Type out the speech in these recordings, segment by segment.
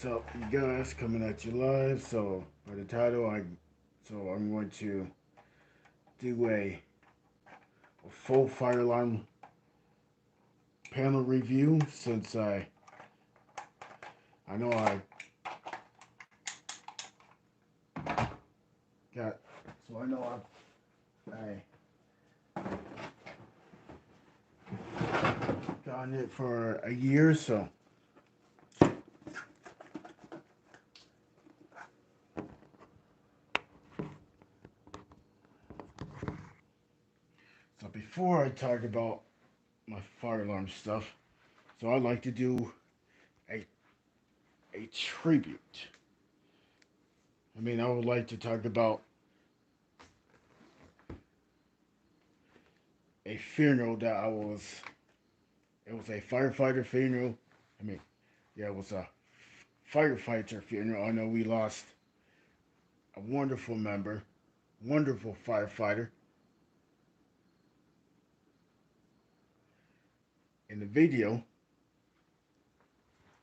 So you guys coming at you live. So by the title, I'm going to do a full fire alarm panel review since I know I got so I know I gotten it for a year. So before I talk about my fire alarm stuff, so I'd like to do a a tribute. I would like to talk about a funeral that I was. It was a firefighter funeral. I mean, yeah, it was a firefighter funeral. I know we lost a wonderful member, wonderful firefighter. In the video,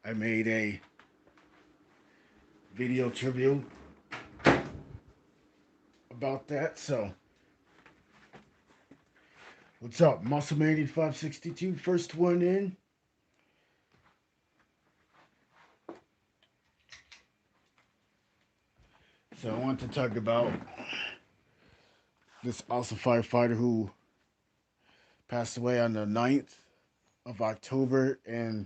I made a video tribute about that. So, what's up, Muscleman 562? First one in. So, I want to talk about this awesome firefighter who passed away on the 9th of October, and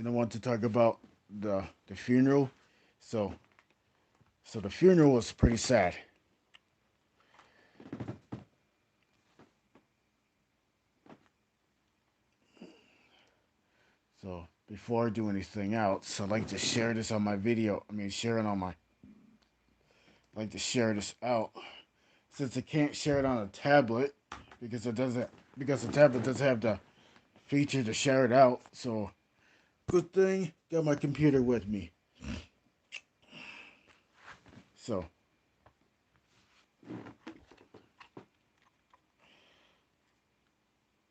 I want to talk about the funeral. So, so the funeral was pretty sad. So before I do anything else, I'd like to share this on my video. Share it on my. I'd like to share this out since I can't share it on a tablet because the tablet doesn't have the feature to share it out. So good thing got my computer with me. So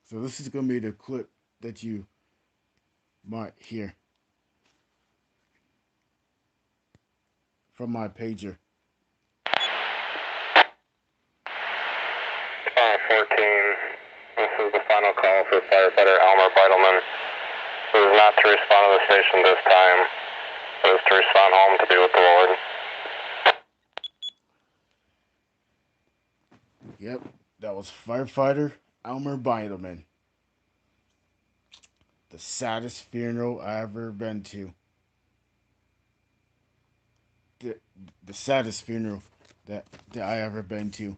so this is gonna be the clip that you might hear from my pager. 14. This is the final call for firefighter Elmer Beidelman. This is not to respond to the station this time. It is to respond home to be with the Lord. Yep, that was firefighter Elmer Beidelman. The saddest funeral I ever been to. The, the saddest funeral that I ever been to.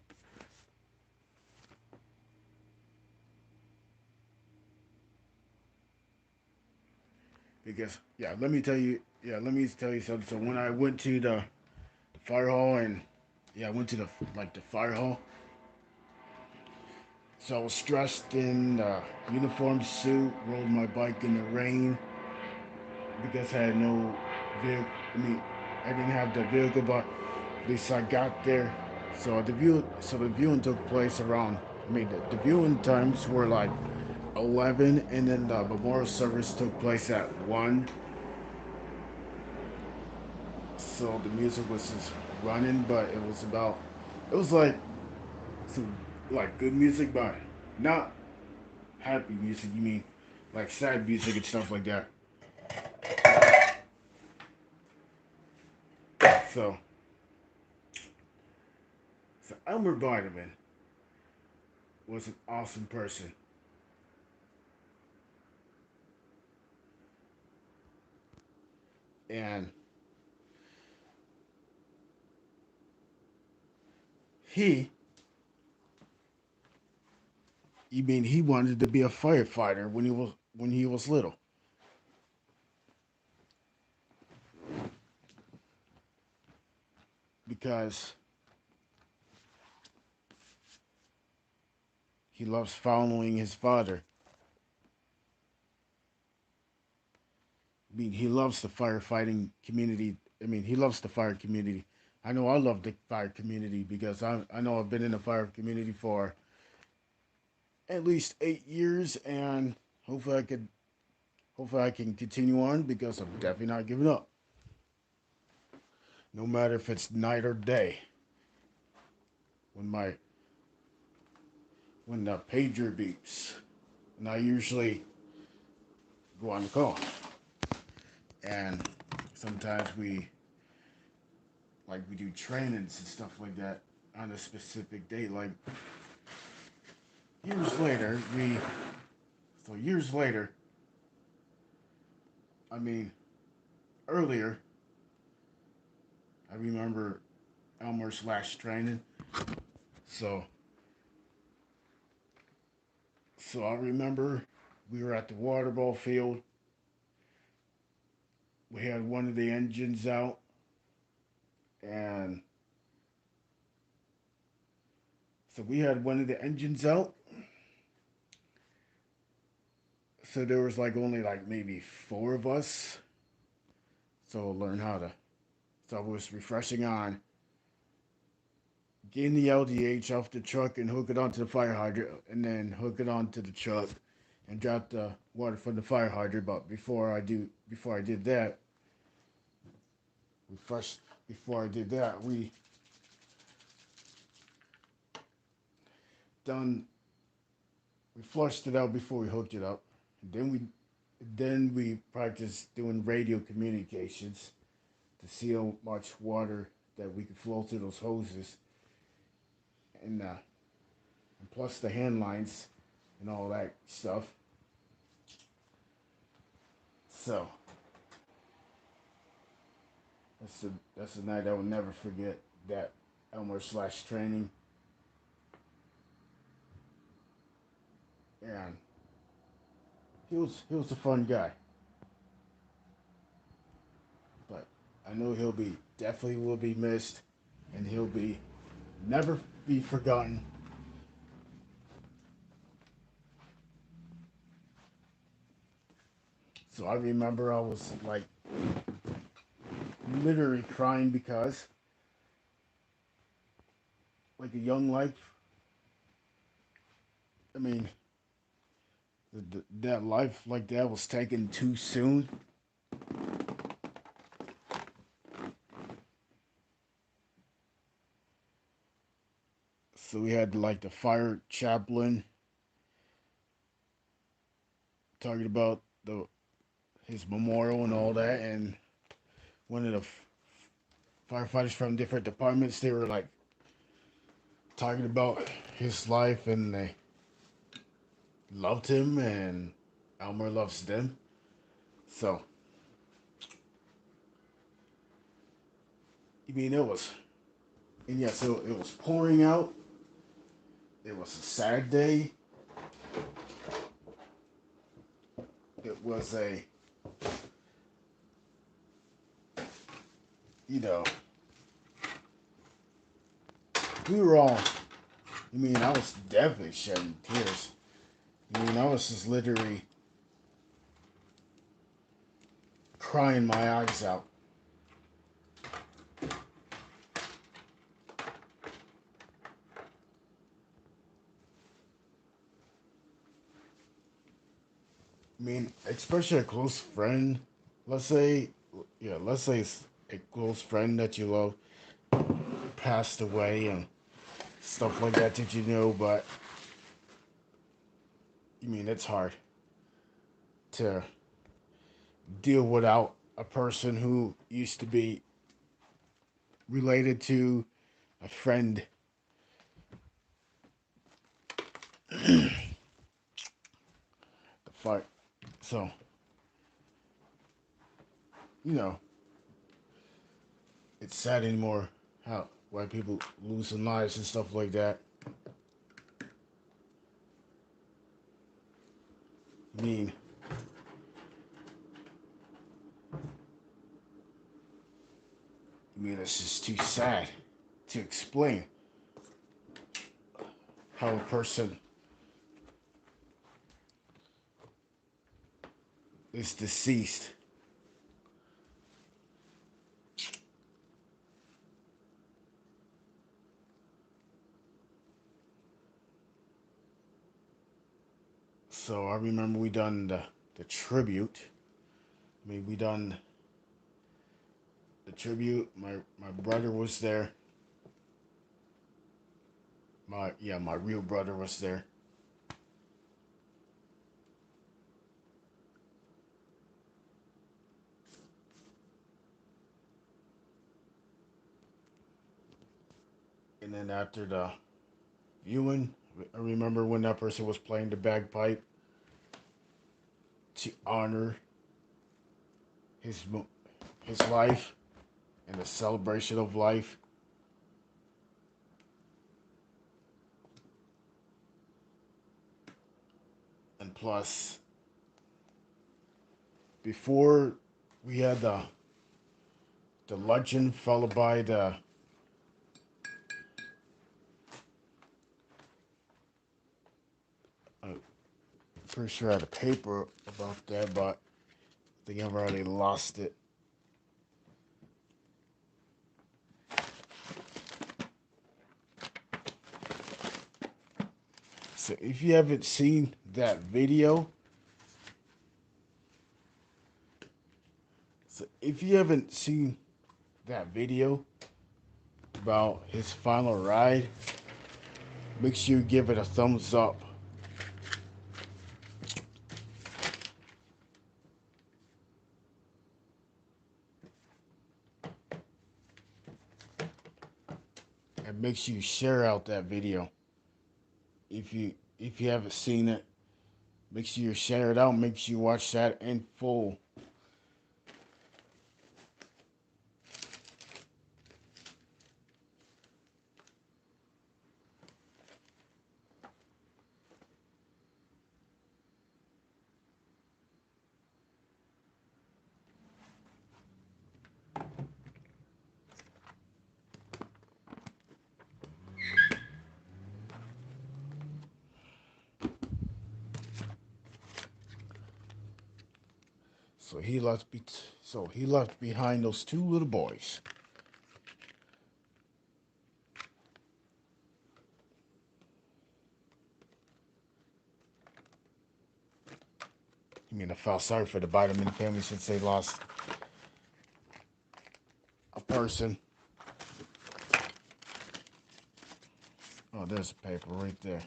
Because let me tell you something. So when I went to the fire hall and I went to the fire hall. So I was dressed in a uniform suit, rode my bike in the rain because I had no vehicle. I didn't have the vehicle, but at least I got there. So the viewing took place around. The viewing times were like 11, and then the memorial service took place at 1. So the music was just running, but it was like some like good music, but not happy music. You mean like sad music and stuff like that. So, so Elmer Vitamin was an awesome person, and he, he wanted to be a firefighter when he was little because he loves following his father. He loves the firefighting community. He loves the fire community. I know I love the fire community because I know I've been in the fire community for at least 8 years, and hopefully hopefully I can continue on because I'm definitely not giving up. No matter if it's night or day. When my when the pager beeps, and I usually go on the call. And sometimes we do trainings and stuff like that on a specific date. Like years later, years later, I mean earlier, I remember Elmer's last training. So so I remember we were at the water ball field. We had one of the engines out, and so we had one of the engines out. So there was like only like maybe four of us. So learn how to. So it was refreshing on getting the LDH off the truck and hook it onto the fire hydrant, and then hook it onto the truck and drop the water from the fire hydrant. But before I did that, refresh. Before I did that, done we flushed it out before we hooked it up. And then we practiced doing radio communications to see how much water that we could flow through those hoses, and plus the hand lines and all that stuff. So that's the night I will never forget. That Elmer slash training, and he was a fun guy. But I know he'll be definitely will be missed, and he'll be never be forgotten. So I remember I was like literally crying because like a young life. I mean, that life like that was taken too soon. So we had like the fire chaplain talking about the his memorial and all that, and one of the firefighters from different departments, they were like talking about his life, and they loved him, and Elmer loves them. So I mean, it was, and yeah, so it was pouring out. It was a sad day. It was a, you know, we were all. I mean, I was definitely shedding tears. I mean, I was just literally crying my eyes out. I mean, especially a close friend. Let's say, yeah, let's say it's a close friend that you love passed away and stuff like that that you know, but I mean, it's hard to deal without a person who used to be related to a friend. The fight. So, you know, it's sad anymore how why people lose their lives and stuff like that. I mean, it's just too sad to explain how a person is deceased. So I remember we done the tribute. I mean, we done the tribute. My brother was there. My real brother was there. And then after the viewing, I remember when that person was playing the bagpipe to honor his his life and the celebration of life. And plus, before we had the luncheon followed by the I'm pretty sure I had a paper about that, but I think I've already lost it. So if you haven't seen that video, so if you haven't seen that video about his final ride, make sure you give it a thumbs up. And make sure you share out that video. If you haven't seen it, make sure you share it out. Make sure you watch that in full. So he left behind those two little boys. I mean, I felt sorry for the Vitamin family since they lost a person. Oh, there's a paper right there.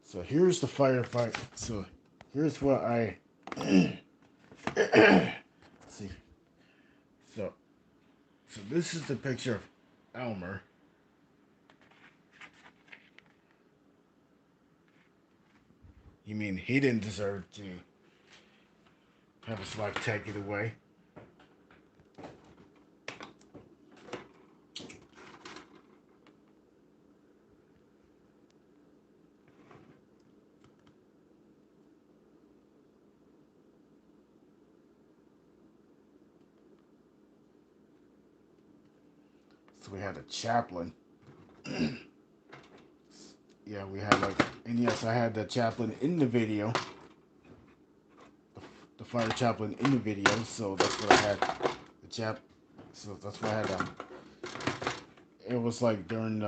So here's the firefight. So here's what I see. So this is the picture of Elmer. You mean he didn't deserve to have his life taken away? So we had a chaplain. Yeah, we had and yes, I had the chaplain in the video, the fire chaplain in the video. So that's what I had. The chap. So that's what I had. It was like during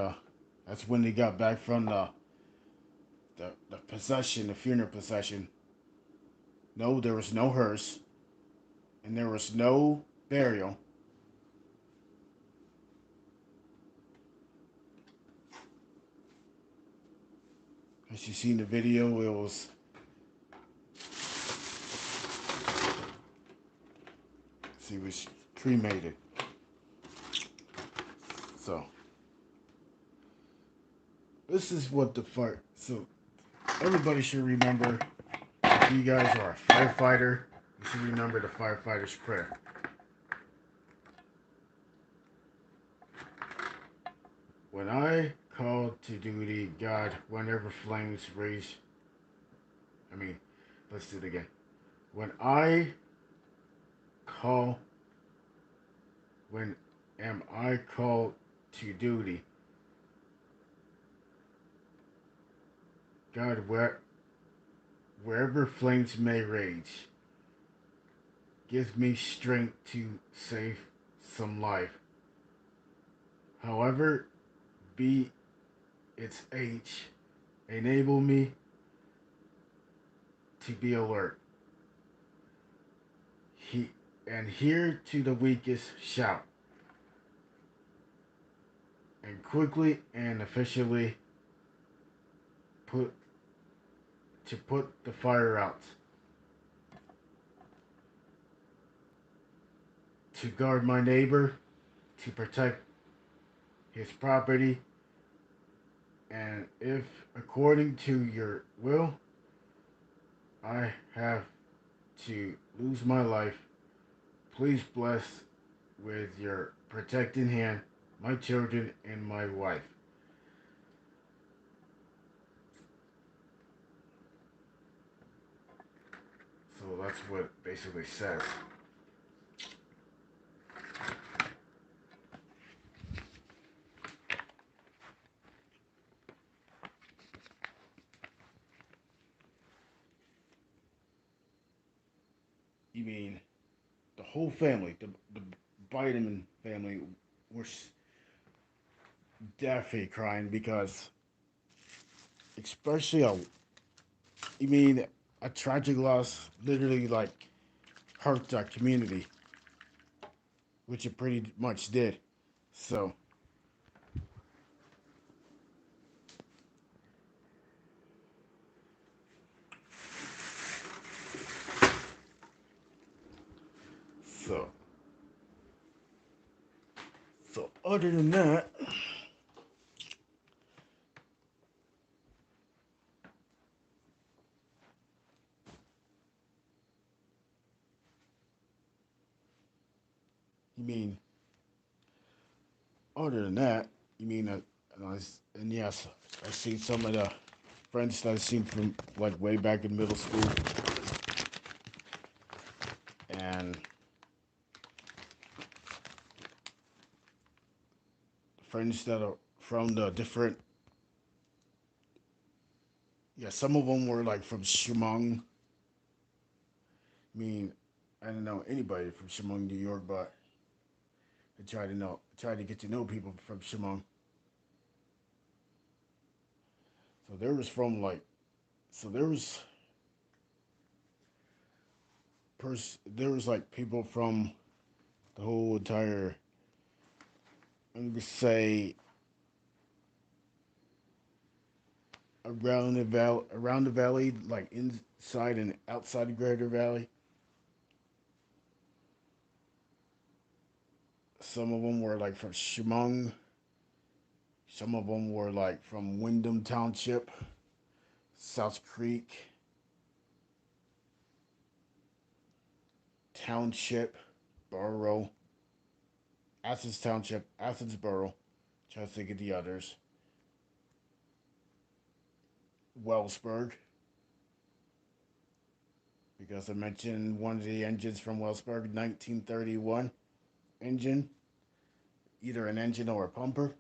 that's when they got back from the procession, the funeral procession. No, there was no hearse, and there was no burial. As you see in the video, it was he was cremated. So this is what the fire. So everybody should remember. If you guys are a firefighter, you should remember the firefighter's prayer. When I call to duty, God, whenever flames rage. I mean, let's do it again. When I call, when am I called to duty? God, wherever flames may rage, give me strength to save some life. However, B, it's H. Enable me to be alert. He and hear to the weakest shout, and quickly and efficiently put put the fire out, to guard my neighbor, to protect his property, and if according to your will I have to lose my life, please bless with your protecting hand my children and my wife. So that's what it basically says. You mean the whole family, the Biden family, were definitely crying because, especially you mean a tragic loss, literally like hurt our community, which it pretty much did. So, so, so other than that, you mean other than that, you mean and yes, I see some of the friends that I've seen from like way back in middle school, and friends that are from the different. Yeah, some of them were like from Chemung. I mean, I don't know anybody from Chemung, New York, but I try to get to know people from Chemung. So there was from like, so there was like people from the whole entire, I'm gonna say, around the valley, like inside and outside the Greater Valley. Some of them were like from Chemung. Some of them were like from Wyndham Township, South Creek Township, Borough, Athens Township, Athens Borough. Trying to think of the others. Wellsburg, because I mentioned one of the engines from Wellsburg, 1931 engine, either an engine or a pumper.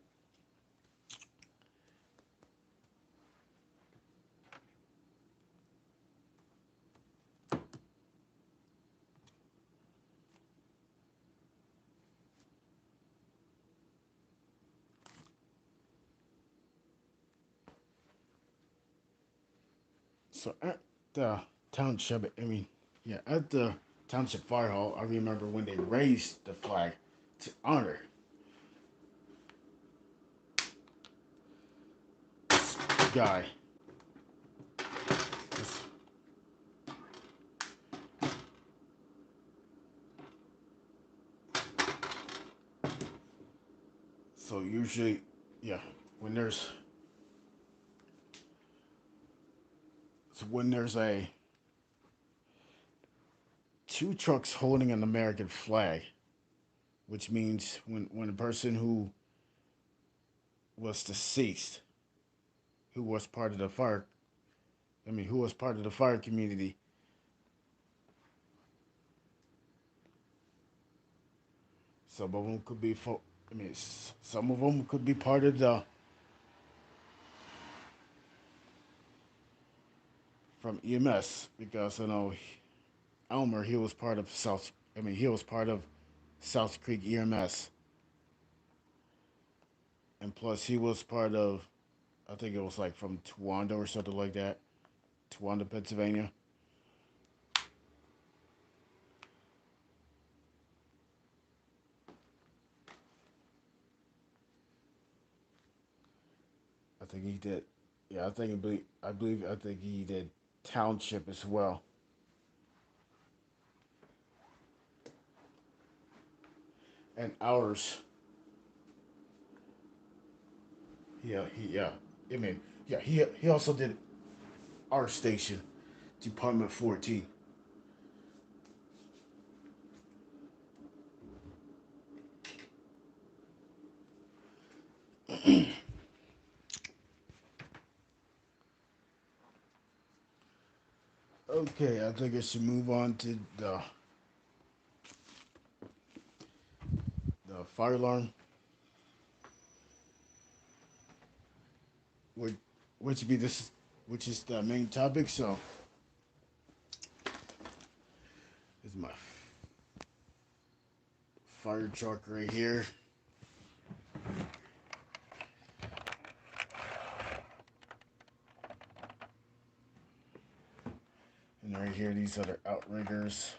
So at the township, I mean, yeah, at the township fire hall, I remember when they raised the flag to honor this guy. This, so usually, yeah, when there's when there's a two trucks holding an American flag, which means when a person who was deceased, who was part of the fire, who was part of the fire community. Some of them could be some of them could be part of the from EMS because I know Elmer he was part of South. He was part of South Creek EMS, and plus he was part of, I think it was like from Towanda or something like that, Towanda, Pennsylvania. I think he did. Yeah, I think he did township as well. And ours, yeah. I mean, yeah, he also did our station, Department 14. Okay, I think I should move on to the fire alarm, which which be this, which is the main topic. So this is my fire truck right here. And right here, these other outriggers.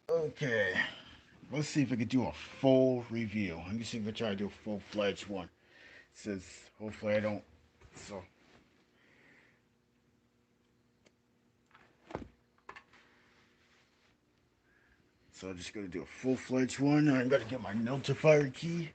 Okay, let's see if I can do a full review. Let me see if I try to do a full-fledged one. Since hopefully I don't. So, so I'm just gonna do a full-fledged one. I'm gonna get my notifier key.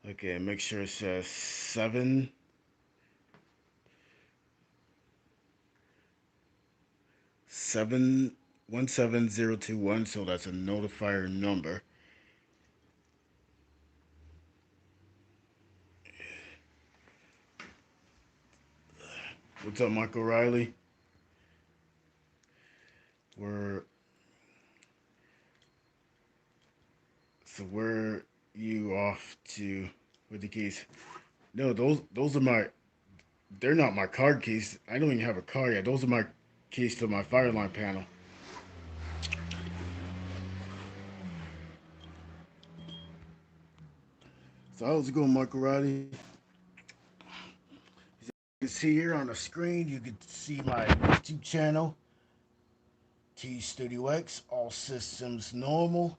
Okay, make sure it says 7717021. So that's a notifier number. What's up, Michael Riley? We're so where you off to with the keys? No, those are my. They're not my card keys. I don't even have a car yet. Those are my keys to my fire alarm panel. So how's it going, Michael Riley? You can see here on the screen. You can see my YouTube channel, T Studio X. All systems normal.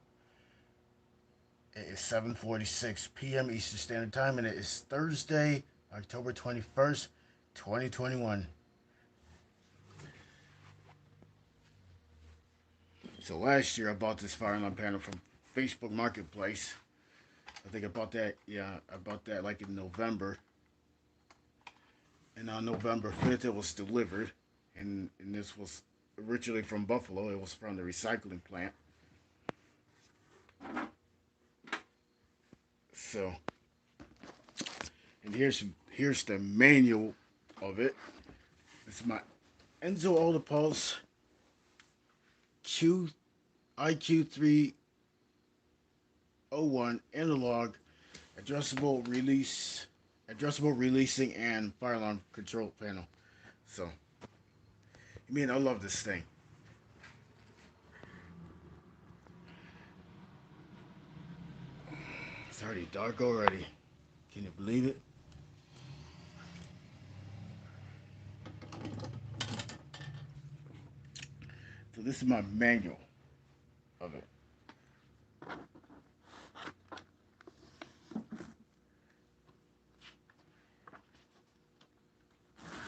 It is 7:46 p.m. Eastern Standard Time, and it is Thursday, October 21st, 2021. So last year I bought this fire alarm panel from Facebook Marketplace. I think I bought that. Yeah, I bought that like in November, and on November 5th it was delivered, and this was originally from Buffalo. It was from the recycling plant. So, and here's the manual of it. It's my Enzo Olapulse Q IQ301 analog addressable releasing and fire alarm control panel. So, I mean, I love this thing. It's already dark already. Can you believe it? So this is my manual of it.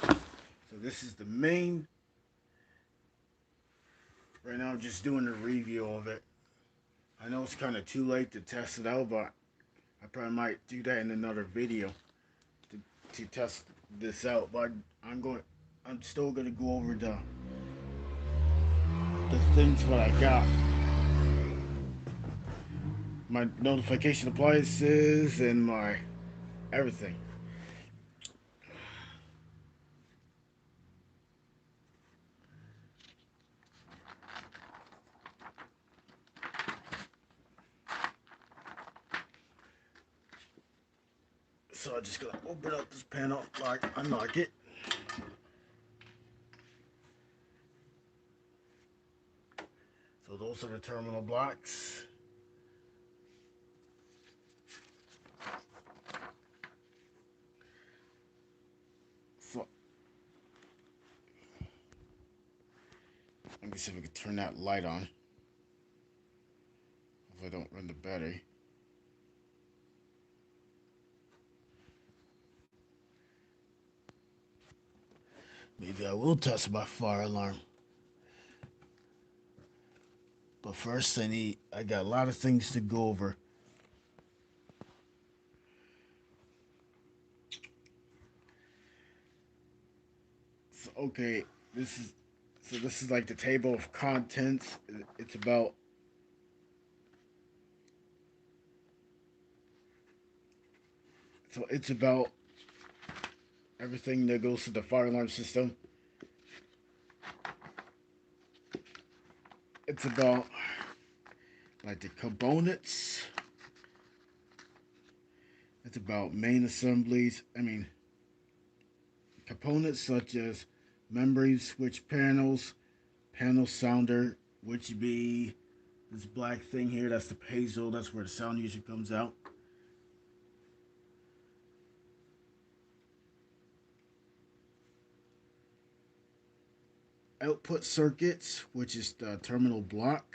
So this is the main. Right now I'm just doing a review of it. I know it's kind of too late to test it out, but I probably might do that in another video to test this out. But I'm still gonna go over the things what I got. My notification appliances and my everything. So I'm just gonna open up this panel, unlock it. So those are the terminal blocks. So let me see if we can turn that light on. If I don't run the battery. Maybe I will test my fire alarm. But first I got a lot of things to go over. So, okay, this is like the table of contents. It's about it's about everything that goes to the fire alarm system. It's about like the components. It's about main assemblies. Components such as memory switch panels, panel sounder, which be this black thing here. That's the piezo. That's where the sound usually comes out. Output circuits, which is the terminal block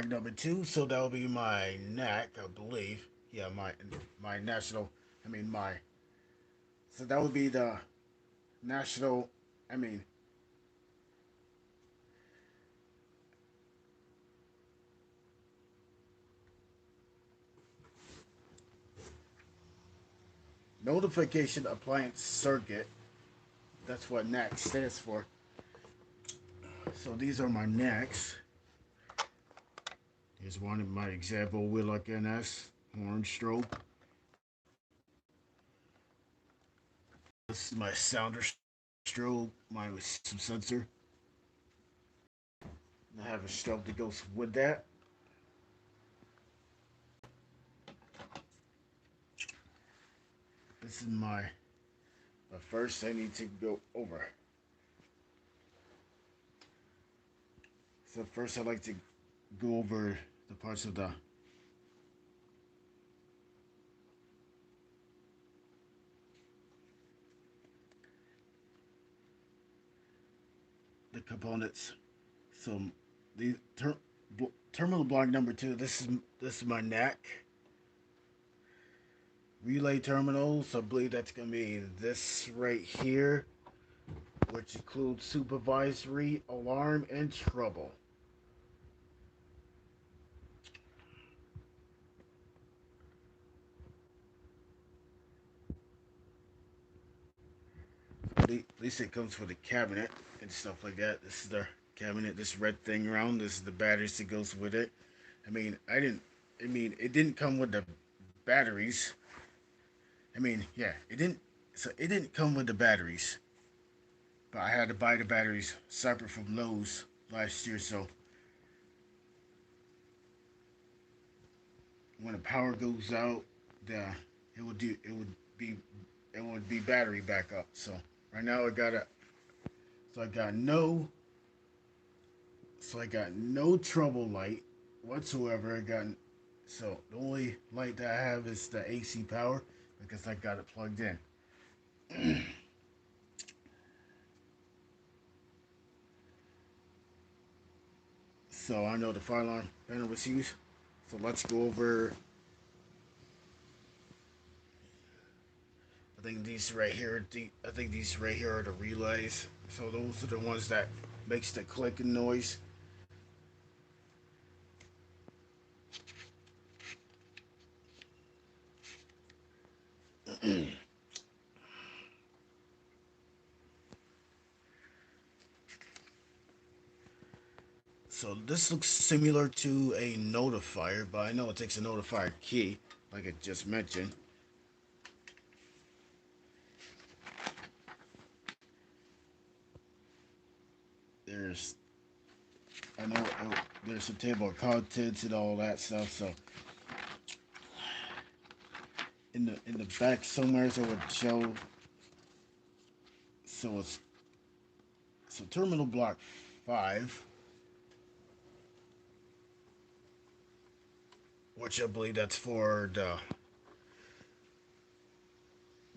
number 2. So that will be my NAC, I believe. Yeah, my national. I mean my. So that would be the national. I mean notification appliance circuit. That's what NAC stands for. So these are my NACs. Here's one of my example Willock NS orange strobe. This is my sounder strobe, mine with some sensor. I have a strobe that goes with that. This is my. But first, I need to go over. So first, I like to go over the parts of the components. So the terminal block number 2. This is my NAC relay terminals. I believe that's gonna be this right here, which includes supervisory, alarm, and trouble. At least it comes with a cabinet and stuff like that. This is the cabinet, this red thing around. This is the batteries that goes with it. I mean, I didn't. I mean, it didn't come with the batteries. I mean, yeah, it didn't. So it didn't come with the batteries, but I had to buy the batteries separate from Lowe's last year. So when the power goes out, the it would be it would be battery backup. So right now I got a so I got no so I got no trouble light whatsoever. So the only light that I have is the AC power because I got it plugged in. So I know the fire alarm panel was used. So let's go over. I think these right here are the relays. So those are the ones that makes the clicking noise. So this looks similar to a notifier, but I know it takes a notifier key, like I just mentioned. There's I know there's a table of contents and all that stuff. So in the back somewhere, so it would show. So it's so terminal block 5, which I believe that's for the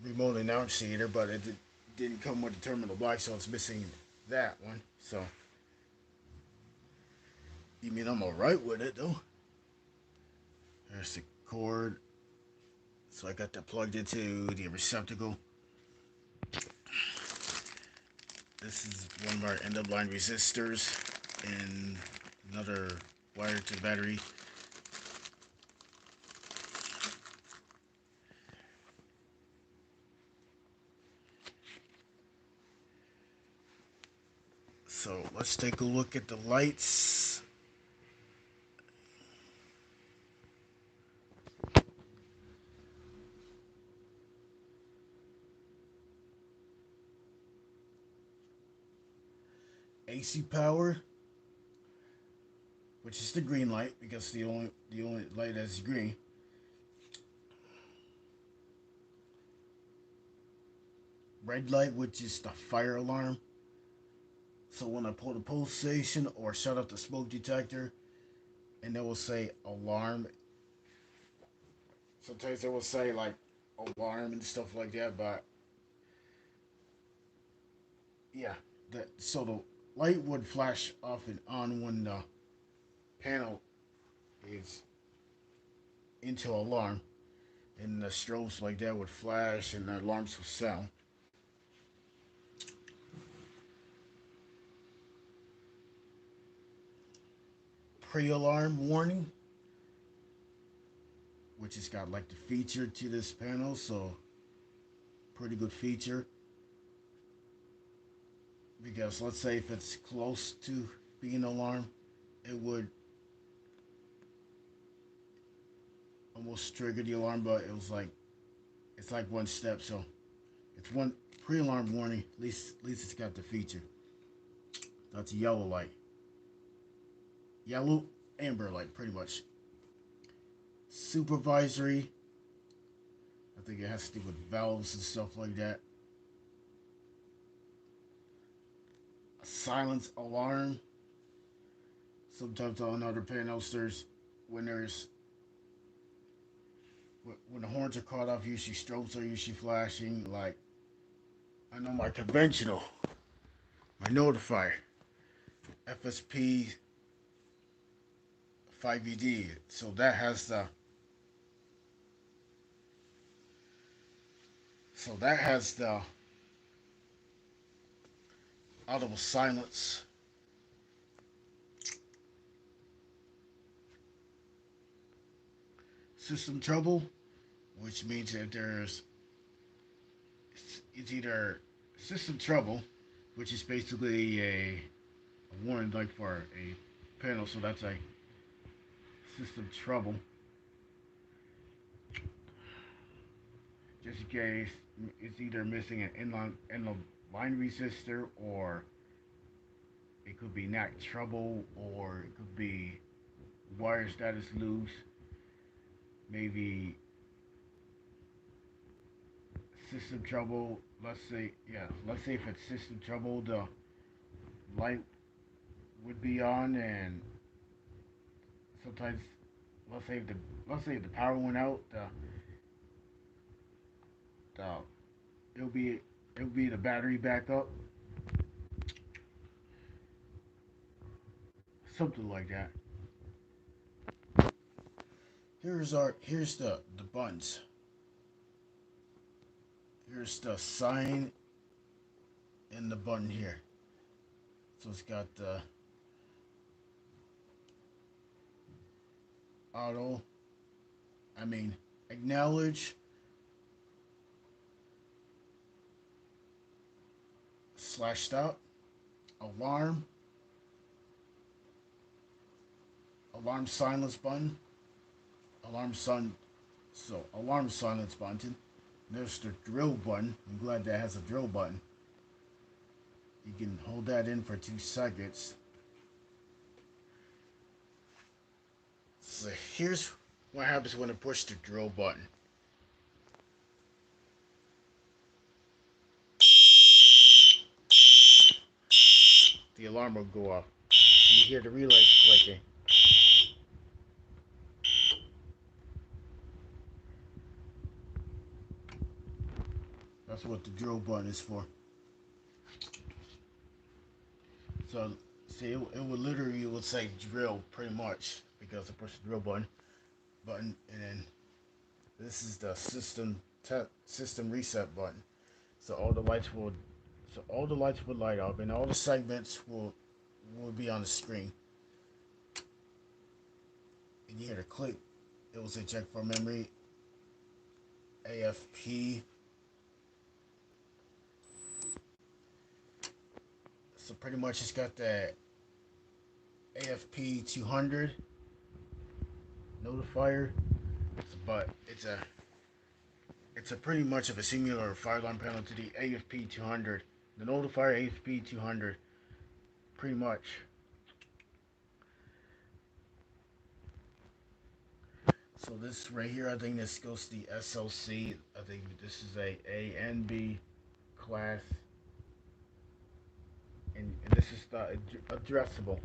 remote annunciator, but didn't come with the terminal block, so it's missing that one. So you mean I'm alright with it though? There's the cord. So I got that plugged into the receptacle. This is one of our end of line resistors and another wire to battery. So let's take a look at the lights. AC power, which is the green light because the only light that's green. Red light, which is the fire alarm. So when I pull the pulsation or shut off the smoke detector, and it will say alarm. Sometimes it will say like alarm and stuff like that, but yeah, so the light would flash off and on when the panel is into alarm, and the strobes like that would flash and the alarms would sound. Pre-alarm warning, which has got like the feature to this panel, so pretty good feature. Because let's say if it's close to being an alarm, it would almost trigger the alarm, but it's like one step, so it's one pre-alarm warning. At least it's got the feature. That's a yellow light, yellow amber light, pretty much. Supervisory. I think it has to do with valves and stuff like that. A silence alarm. Sometimes on other panels, when there's when the horns are caught off, usually strobes are usually flashing. Like I know my conventional, my notifier, FSP 5ED. So that has the audible silence. System trouble, which means that it's either system trouble, which is basically a warning like for a panel, so that's a system trouble. Just in case it's either missing an inline line resistor, or it could be not trouble, or it could be wire status loose. Maybe system trouble. Let's say if it's system trouble, the light would be on, and sometimes let's say if the power went out, the it'll be the battery backup, something like that. Here's the buttons. Here's the sign and the button here. So it's got the auto, acknowledge, slash stop, alarm, alarm silence button, alarm sun, so alarm silence button. There's the drill button. I'm glad that has a drill button. You can hold that in for 2 seconds. So here's what happens when I push the drill button. the alarm will go off. And you hear the relays clicking. That's what the drill button is for. So, see, it would literally it would say drill pretty much because I pushed the drill button, and then this is the system reset button. So all the lights will light up, and all the segments will be on the screen. And you hear the click. It will say check for memory, AFP. So pretty much it's got the AFP 200 notifier, but it's a pretty much of a similar fire alarm panel to the AFP 200, the notifier AFP 200, pretty much. So this right here, I think this goes to the SLC. I think this is A and B class, and this is the addressable.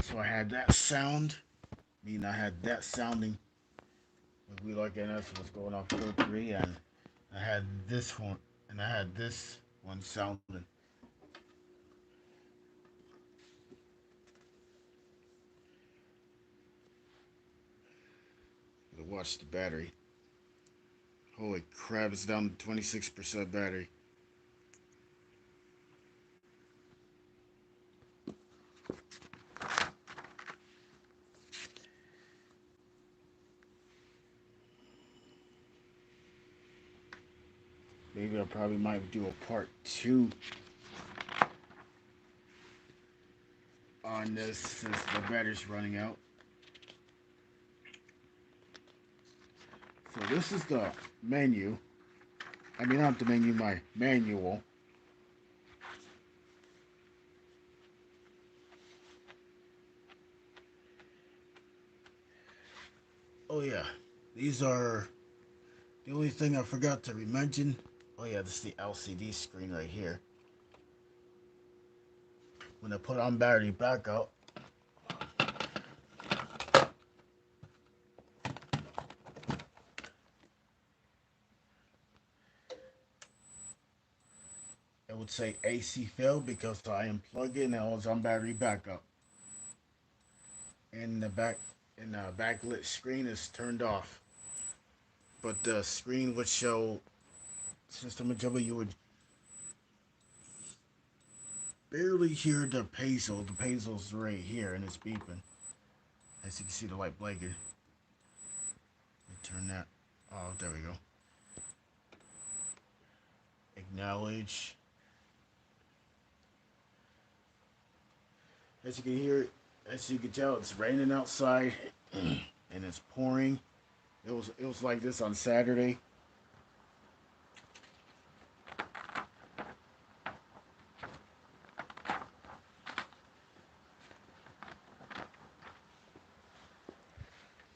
So I had that sound, meaning I had that sounding. We like NS was going off code 3, and I had this one, and I had this one sounding. Watch the battery. Holy crap, it's down to 26% battery. Maybe I probably might do a part 2 on this since the battery's running out. So this is the menu. I mean, not the menu, my manual. Oh yeah, these are the only thing I forgot to mention. Oh yeah, this is the LCD screen right here. When I put on battery backup, it would say AC failed because I unplugged it and I was on battery backup. And the backlit screen is turned off. But the screen would show system adjustment. You would barely hear the peso. The peso's right here and it's beeping. As you can see the light blinking. Let me turn that off. There we go. Acknowledge. As you can hear, as you can tell, it's raining outside and it's pouring. It was like this on Saturday.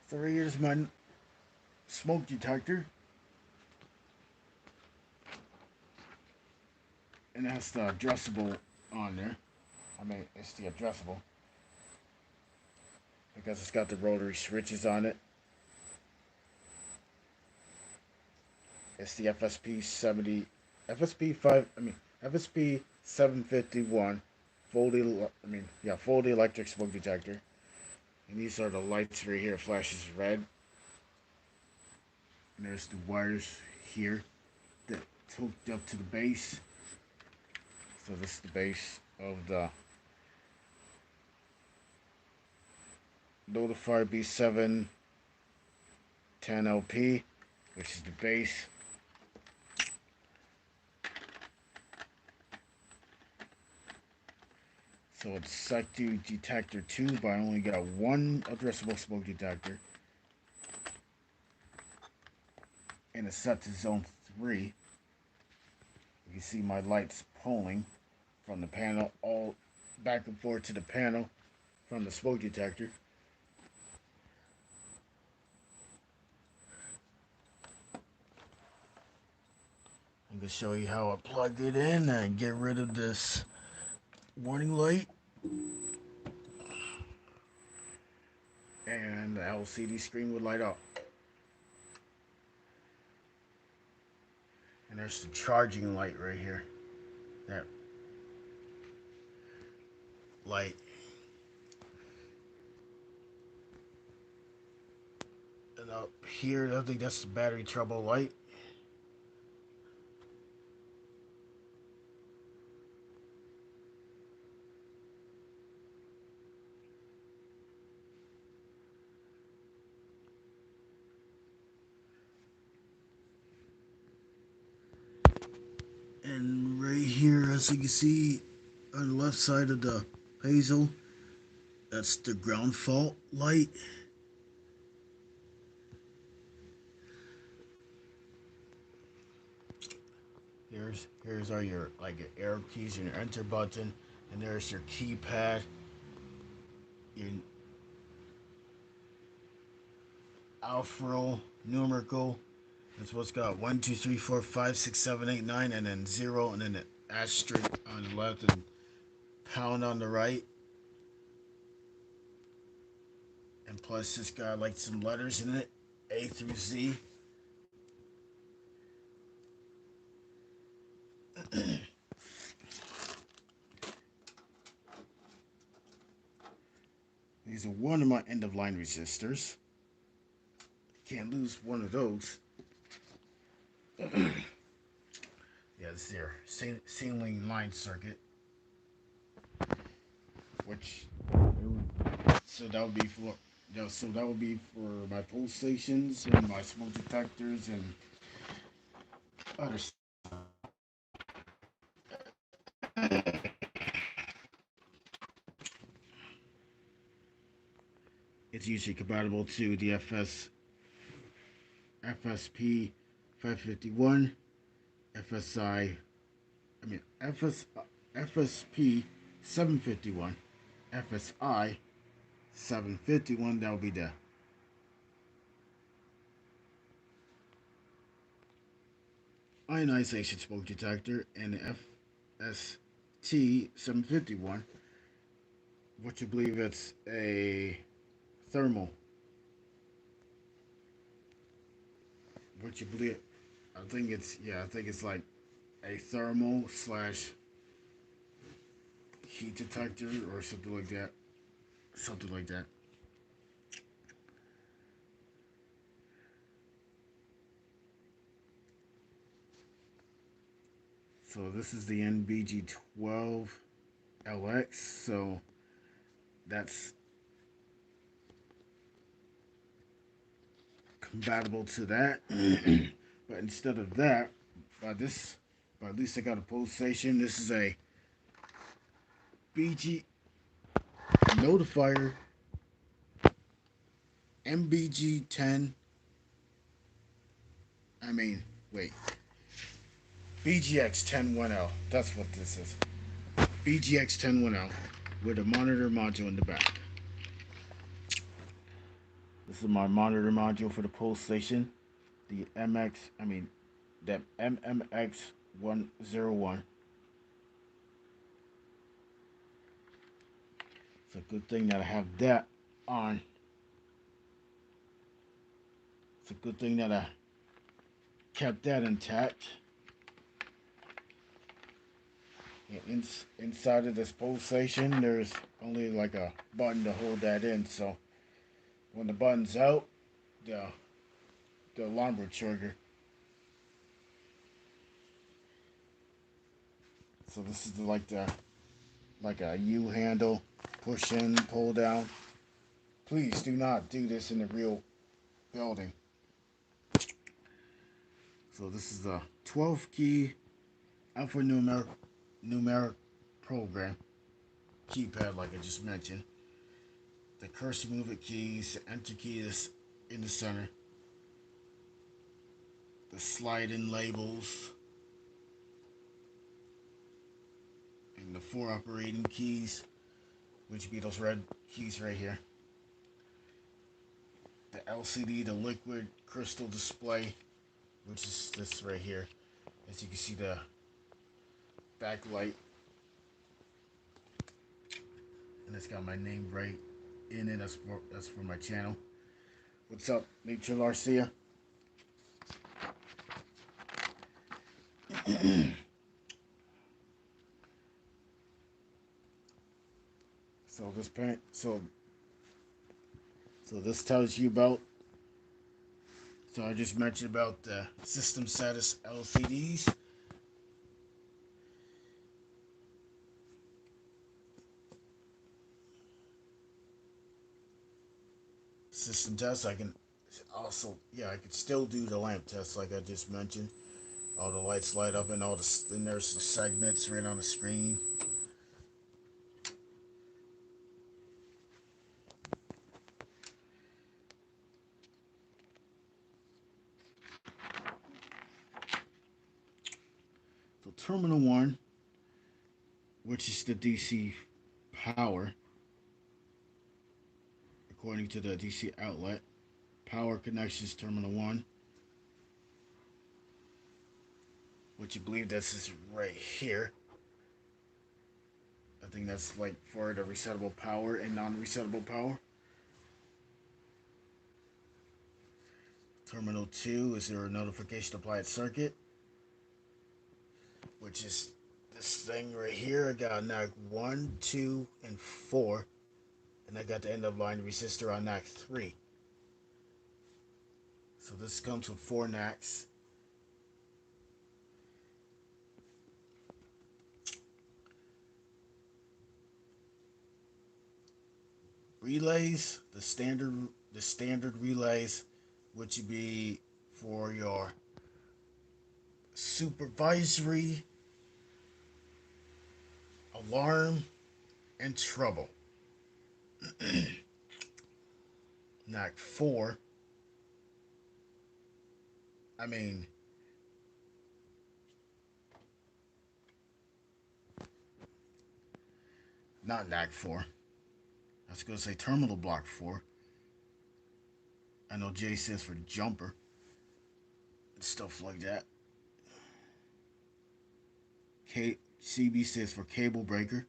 So right here's my smoke detector. And that's the addressable on there. I mean, it's the addressable. Because it's got the rotary switches on it. It's the FSP 70, FSP 5, FSP 751 fully electric smoke detector. And these are the lights right here. It flashes red. And there's the wires here that hooked up to the base. So this is the base of the Notify B710LP, which is the base. So it's set to detector 2, but I only got one addressable smoke detector. And it's set to zone 3. You can see my lights pulling from the panel all back and forth to the panel from the smoke detector. I'm gonna show you how I plug it in and get rid of this warning light, and the LCD screen would light up. And there's the charging light right here. That light. And up here, I think that's the battery trouble light. And right here, as you can see, on the left side of the hazel, that's the ground fault light. Here's all your like your arrow keys and your enter button, and there's your keypad, your alpha numerical. That's what's got 1, 2, 3, 4, 5, 6, 7, 8, 9, and then 0, and then an asterisk on the left and pound on the right. And plus, it's got like some letters in it, A through Z. These are one of my end of line resistors. Can't lose one of those. Yeah, this is their ceiling line circuit, which so that would be for so that would be for my pull stations and my smoke detectors and other stuff. It's usually compatible to the FSP 551, FSI, FSP 751, FSI 751. That would be the ionization smoke detector, and the FST 751, which you believe it's a thermal. What you believe? I think it's like a thermal slash heat detector or something like that. Something like that. So this is the NBG12LX. So that's compatible to that. But instead of that, by this, by at least I got a pull station. This is a BG notifier MBG10. I mean, wait, BGX101L. That's what this is. BGX101L with a monitor module in the back. This is my monitor module for the pull station. The the MMX101. It's a good thing that I have that on. It's a good thing that I kept that intact. And inside of this pull station, there's only like a button to hold that in. So when the button's out, the alarm will trigger. So this is like a U handle, push in, pull down. Please do not do this in the real building. So this is the 12 key alphanumeric program keypad, like I just mentioned. The cursor movement keys, the enter key is in the center. The slide-in labels, and the 4 operating keys, which be those red keys right here. The LCD, the liquid crystal display, which is this right here. As you can see, the backlight, and it's got my name right in it. That's for my channel. What's up, Nature Larcia? So this parent, so this tells you about. So I just mentioned about the system status LCDs. System test. I can also, yeah, I could still do the lamp test like I just mentioned. All the lights light up and and there's the segments right on the screen. So terminal one, which is the DC power, according to the DC outlet. Power connections terminal one, which you believe this is right here. I think that's like for the resettable power and non-resettable power. Terminal 2 is your notification applied circuit, which is this thing right here. I got NAC 1, 2, and 4, and I got the end of line resistor on NAC 3. So this comes with 4 NACs. Relays, the standard relays, which would be for your supervisory, alarm, and trouble. NAC 4, I mean, not NAC 4. I was going to say terminal block 4. I know J stands for jumper and stuff like that. CB stands for cable breaker.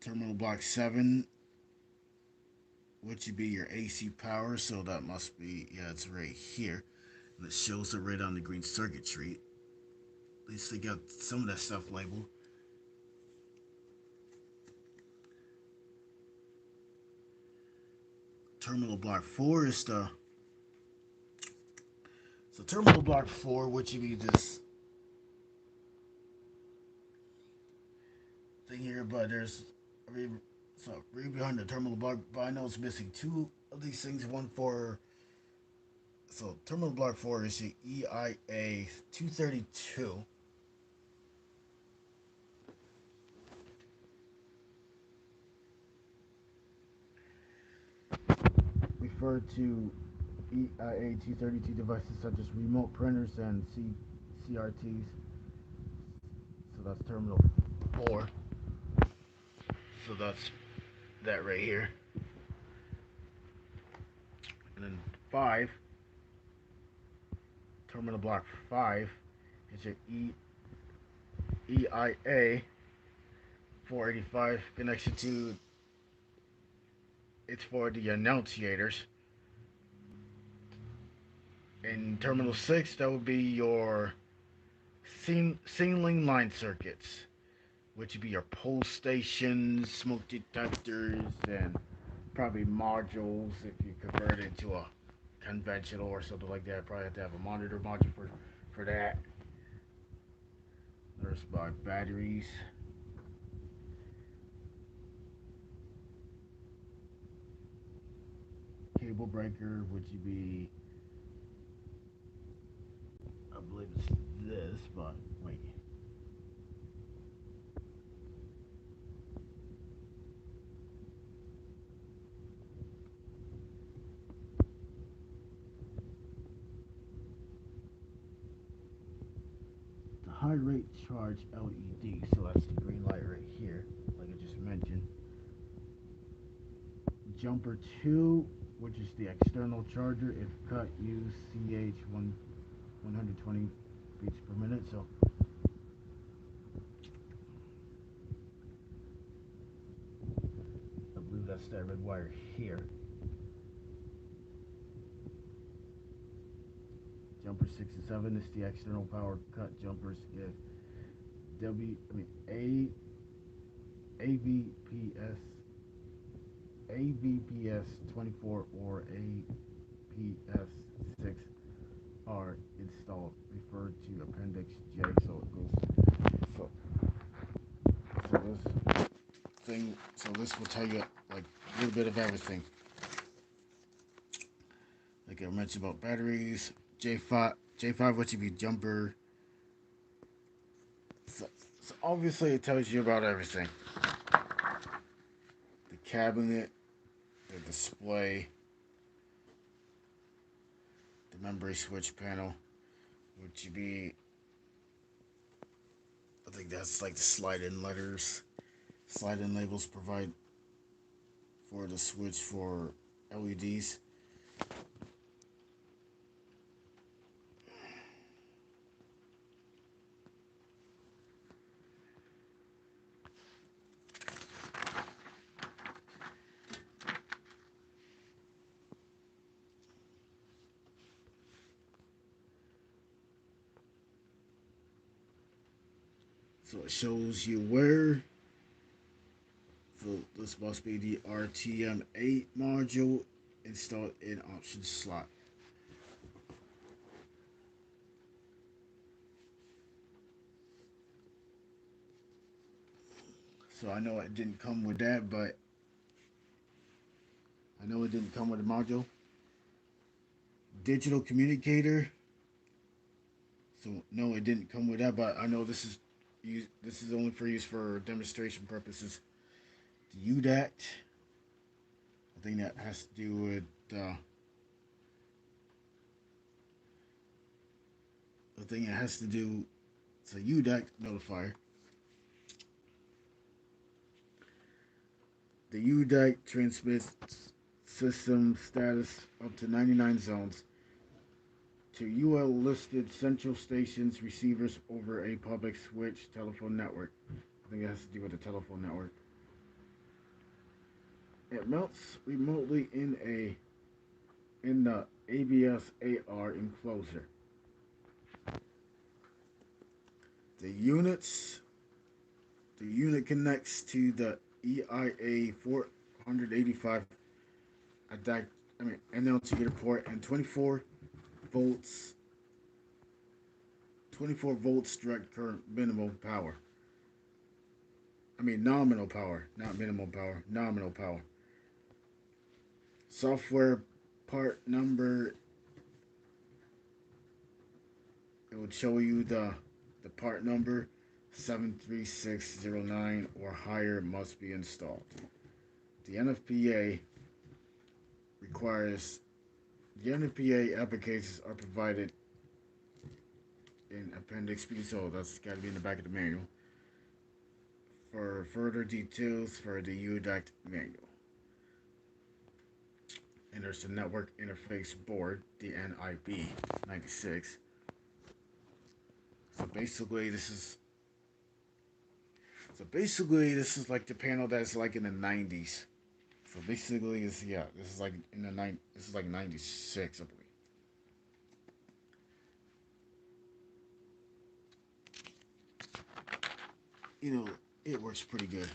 Terminal block 7, which would be your AC power. So that must be, yeah, it's right here. And it shows it right on the green circuitry. At least they got some of that stuff labeled. Terminal block 4 is the. So terminal block 4, which would be this thing here, but there's. So right behind the terminal block, but I know it's missing 2 of these things. One for. So terminal block 4 is the EIA 232. Refer to EIA 232 devices such as remote printers and CRTs. So that's terminal 4. So that's that right here. And then 5, terminal block 5 is your EIA 485 connection to, it's for the annunciators. In terminal 6, that would be your signaling line circuits, which would be your pole stations, smoke detectors, and probably modules if you convert it into a conventional or something like that. Probably have to have a monitor module for that. There's my batteries. Cable breaker, which would be, I believe it's this, but wait. The high rate charge LED, so that's the green light right here, like I just mentioned. Jumper 2, which is the external charger. If cut, use CH1 120 beats per minute. So I believe that's that red wire here. Jumper 6 and 7 is the external power cut jumpers if AVPS AVPS 24 or APS 6 are installed, referred to Appendix J. So it goes. So this thing. So this will tell you like a little bit of everything. Like I mentioned about batteries, J5 what you be jumper. So obviously it tells you about everything. The cabinet, the display, the memory switch panel, which you be. I think that's like the slide-in letters. Slide-in labels provide for the switch for LEDs. So it shows you where. So this must be the RTM8 module installed in option slot. So I know it didn't come with that, but I know it didn't come with a module. Digital communicator. So no, it didn't come with that, but I know this is only for use for demonstration purposes. The UDACT. I think that has to do with I think it has to do. It's a UDACT notifier. The UDACT transmits system status up to 99 zones to UL listed central stations receivers over a public switch telephone network. I think it has to do with the telephone network. It mounts remotely in the ABS AR enclosure. The units the unit connects to the EIA 485 adapt annunciator port and volts 24 volts direct current minimal power. Nominal power, not minimal power, nominal power. Software part number, it would show you the part number 73609 or higher must be installed. The NFPA requires the NFPA applications are provided in Appendix B, so that's got to be in the back of the manual for further details for the UDACT manual. And there's the Network Interface Board, the NIB 96. So basically, this is like the panel that's like in the 90s. So basically, this is like in the this is like 96, I believe. It works pretty good.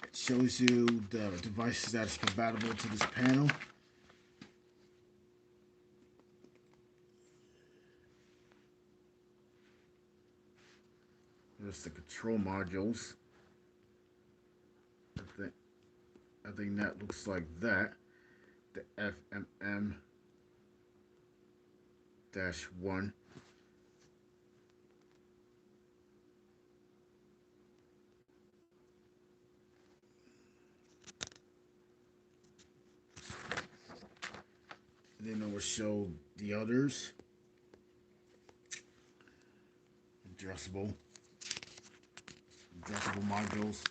It shows you the devices that is compatible to this panel. There's the control modules. I think that looks like that. The FMM -1. And then it will show the others. Addressable. addressable modules.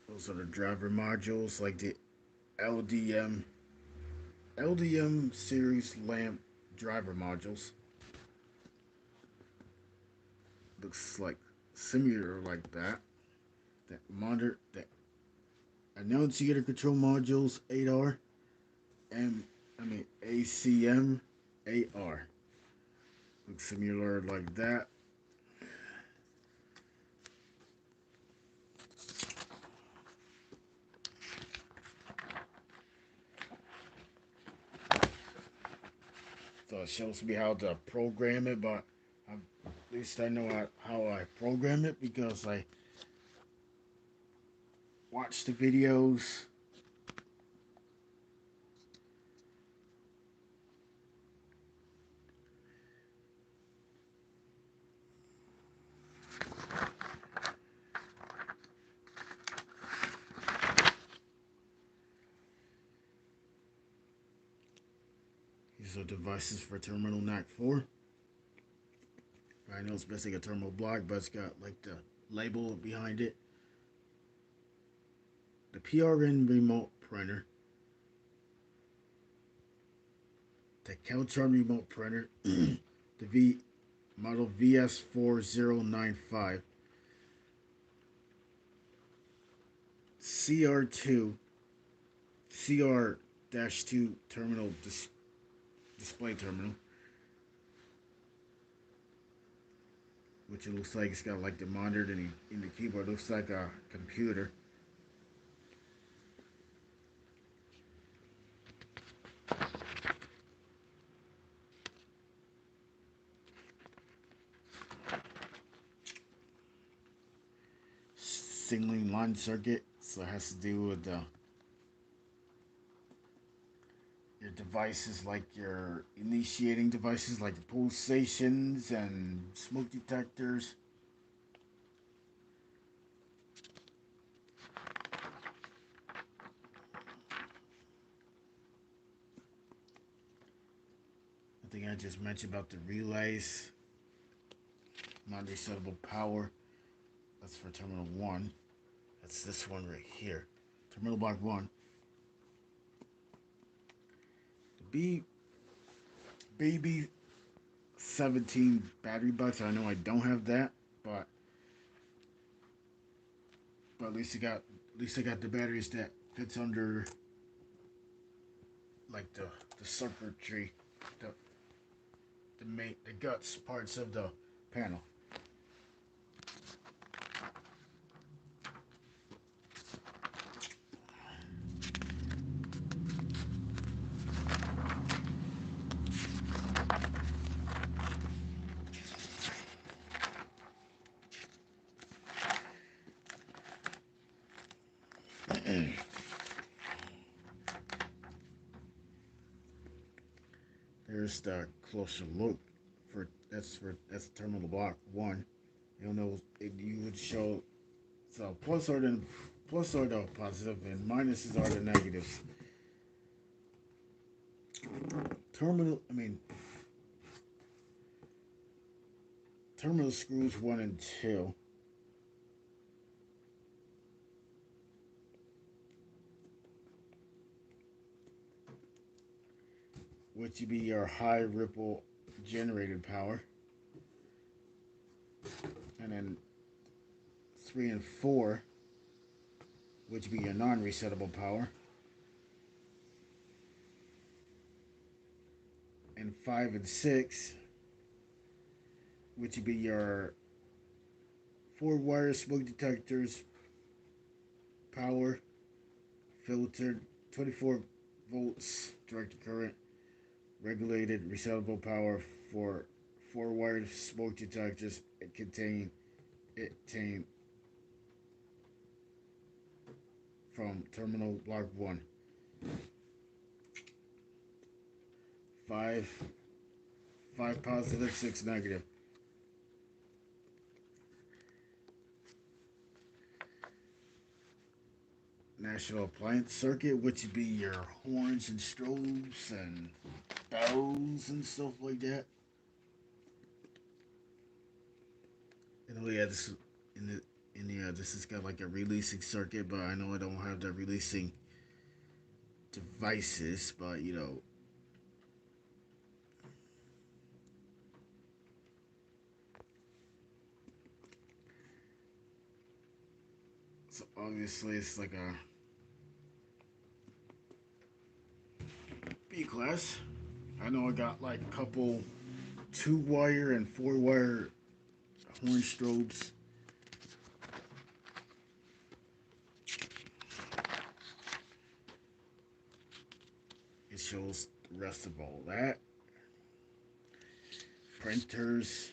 Those are the driver modules, like the LDM series lamp driver modules. Looks like similar like that. That monitor, that annunciator control modules 8R and ACM 8R. Looks similar like that. So it shows me how to program it, but at least I know how I program it because I watch the videos. These are devices for terminal NAC 4. I know it's basically a terminal block, but it's got like the label behind it. The PRN remote printer. The Caltron remote printer. The model VS4095. CR2 CR-2 terminal display terminal, which it looks like it's got like the monitor in the keyboard. It looks like a computer. Signaling line circuit, so it has to do with your devices, like your initiating devices, like the pulsations and smoke detectors. I think I just mentioned about the relays, non-resettable power. That's for terminal 1. That's this one right here. Terminal block 1. The BB17 battery box. I know I don't have that, but at least I got the batteries that fits under like the circuitry, the the guts parts of the panel. There's the closer look that's terminal block 1. You'll know you would show, so plus are the positive and minuses are the negatives. Terminal screws 1 and 2. Which would be your high ripple generated power. And then 3 and 4, which would be your non-resettable power. And 5 and 6, which would be your 4-wire smoke detectors, power, filtered, 24 volts direct current, regulated resettable power for 4-wire smoke detectors. It contain from terminal block 1. 5 positive, 6 negative. national appliance circuit, which would be your horns and strobes and bells and stuff like that. And oh yeah, this in the this has got like a releasing circuit, but I know I don't have the releasing devices, but so obviously it's like a B class. I know I got like a couple 2 wire and 4 wire horn strobes. It shows the rest of all that. Printers.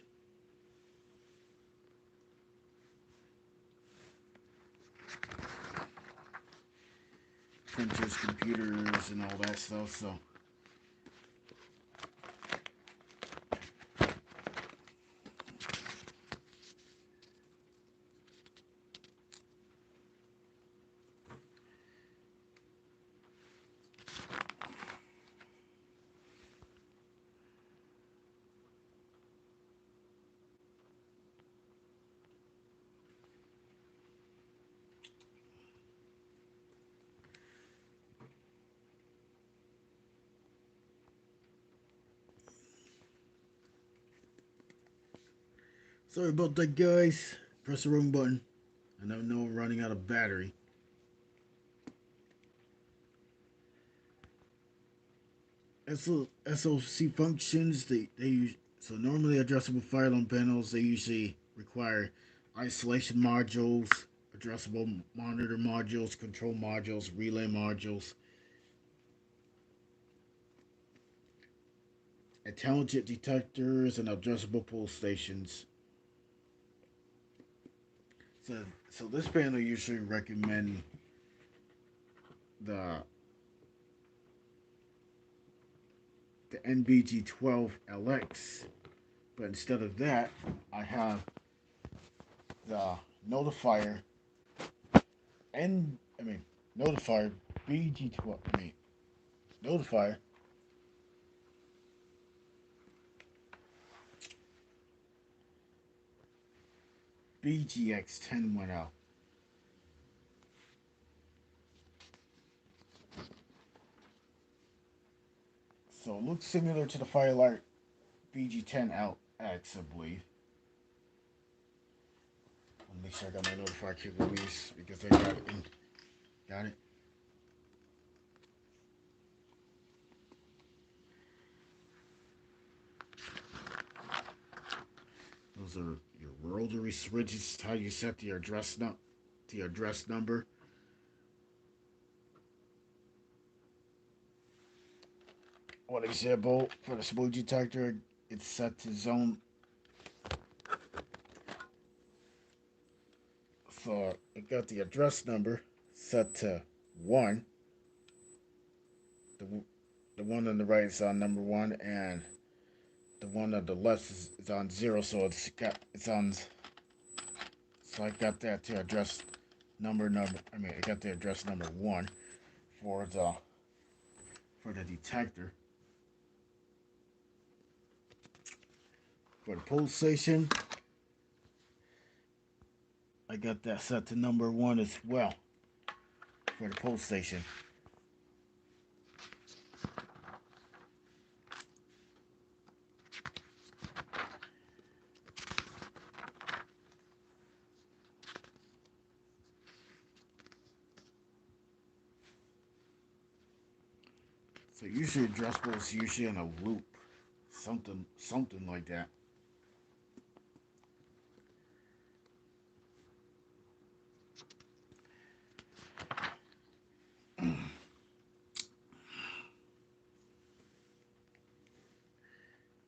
Printers, computers, and all that stuff. So sorry about that, guys. Press the wrong button. And I know I'm running out of battery. SOC functions, they use, so normally addressable fire alarm panels, they usually require isolation modules, addressable monitor modules, control modules, relay modules, intelligent detectors, and addressable pull stations. So this panel usually recommend the NBG12LX, but instead of that, I have the notifier N. I mean notifier BG12. I mean notifier BGX10 went out. So it looks similar to the Firelight BG10LX, I believe. Let me make sure I got my notifier kit release because I got it. Got it. Those are your rotary switches. How you set the address number. One example for the smoke detector, it's set to zone. So it got the address number set to 1. The, the one on the right is on number 1, and the one on the left is on 0. So it's on. So I got that to address number. I mean, I got the address number 1 for the detector. For the pull station, I got that set to number 1 as well for the pull station. So usually addressable is usually in a loop, something like that.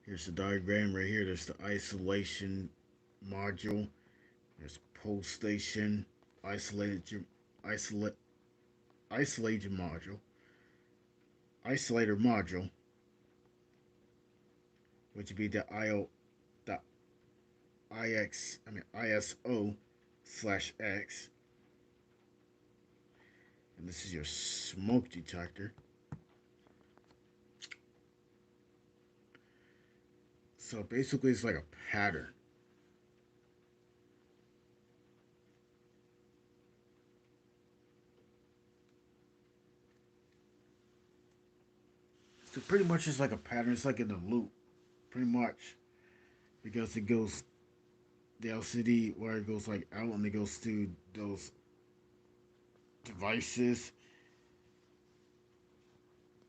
Here's the diagram right here. There's the isolation module. There's pull station, isolate isolator module, which would be the ISO/X. and this is your smoke detector. So basically, it's like a pattern. So pretty much, it's like a pattern. It's like in a loop, pretty much, because it goes the LCD where it goes like out and it goes to those devices.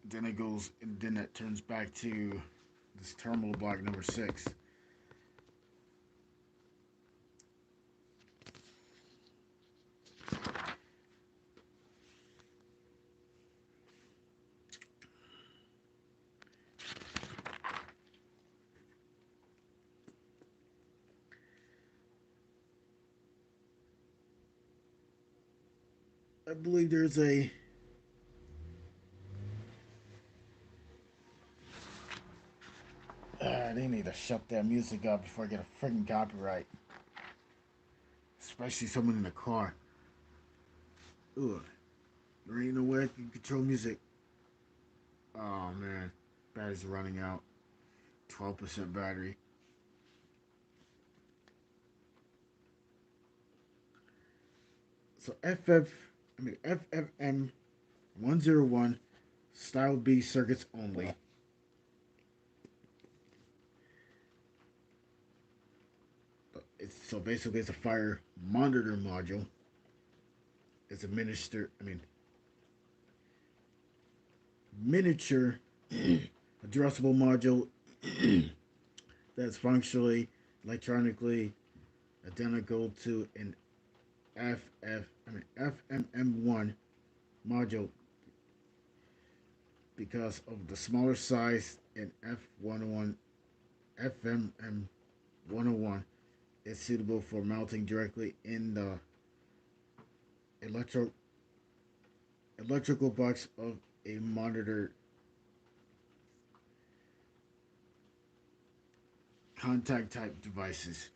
Then it goes and then it turns back to this terminal block number 6. I believe there's a they need to shut that music up before I get a freaking copyright. Especially someone in the car. Ugh. There ain't no way I can control music. Oh man. Battery's running out. 12% battery. So FFM 101 style B circuits only. So basically it's a fire monitor module. It's a miniature addressable module that's functionally electronically identical to an FMM1 module because of the smaller size in F101 FMM 101 is suitable for mounting directly in the electro electrical box of a monitor contact type devices.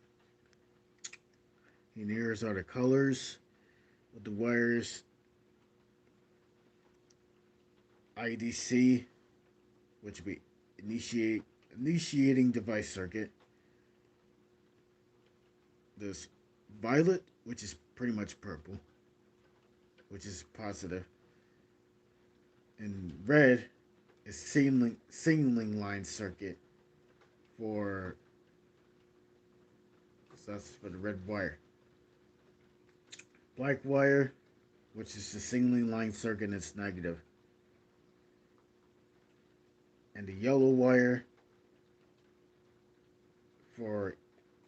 And here's are the colors of the wires. IDC, which would be initiating device circuit. There's violet, which is pretty much purple, which is positive. And red is signaling line circuit for so that's for the red wire. Black wire, which is the signaling line circuit, and it's negative. And the yellow wire for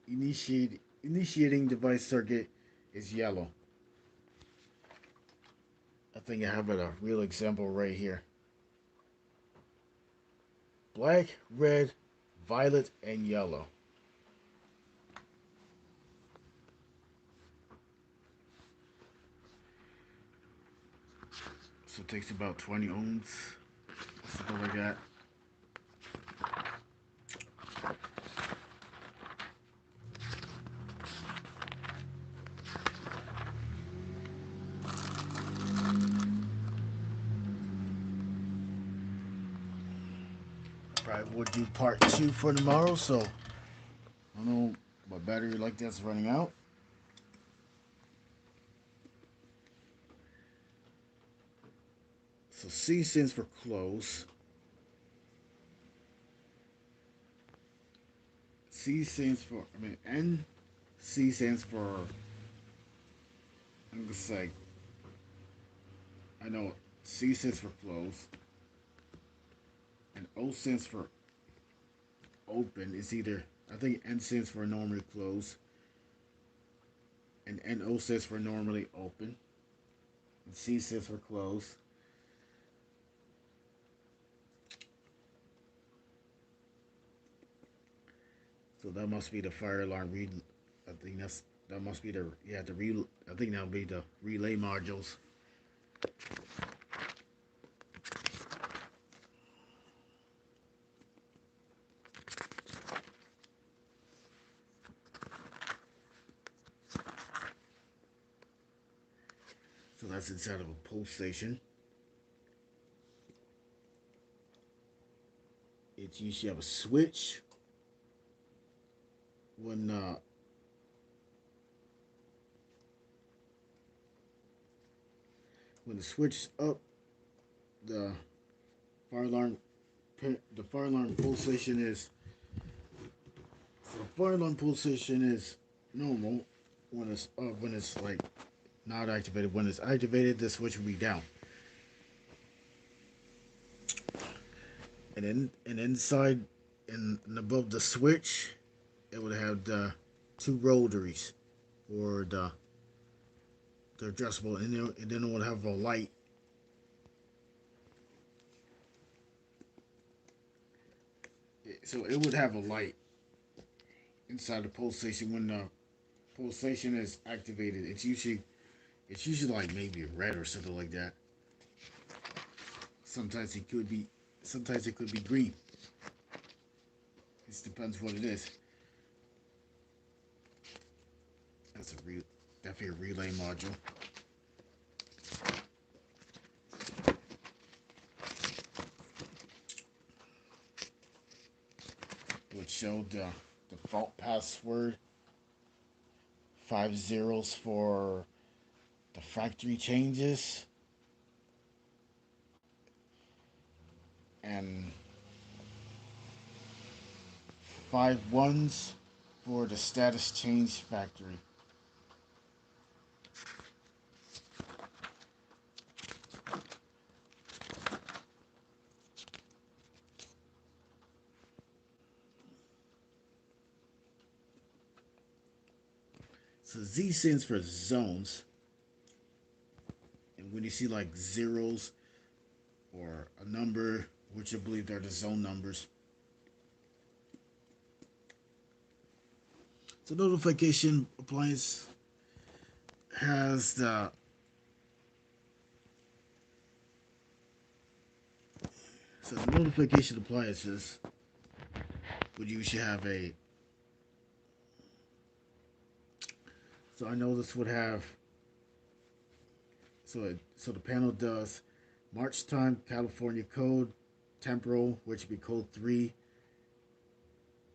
initiating device circuit is yellow. I think I have a real example right here. Black, red, violet, and yellow. So it takes about 20 ohms. Something like that. Probably would do part 2 for tomorrow, so I don't know, my battery like that's running out. So C stands for close. N, C stands for, I'm gonna say, I know C stands for close, and O stands for open. It's either, I think N stands for normally closed, and NO stands for normally open, and C stands for closed. So that must be the fire alarm read. I think that must be the relay. I think that'll be the relay modules. So that's inside of a pull station. It usually have a switch when when the switch is up, the fire alarm the fire alarm pull station is so the fire alarm pull station is normal when it's like not activated. When it's activated, the switch will be down. And inside and above the switch, it would have the two rotaries or the adjustable, and then it would have a light. So it would have a light inside the pulse station when the pulsation is activated. It's usually like maybe red or something like that. Sometimes it could be sometimes it could be green. It just depends what it is. That's definitely a relay module. It would show the default password, 5 zeros for the factory changes, and 5 ones for the status change factory. So Z stands for zones, and when you see like zeros or a number, which I believe they're the zone numbers. So notification appliance has the notification appliances would usually have a so I know this would have so the panel does March time California code, temporal, which would be code 3,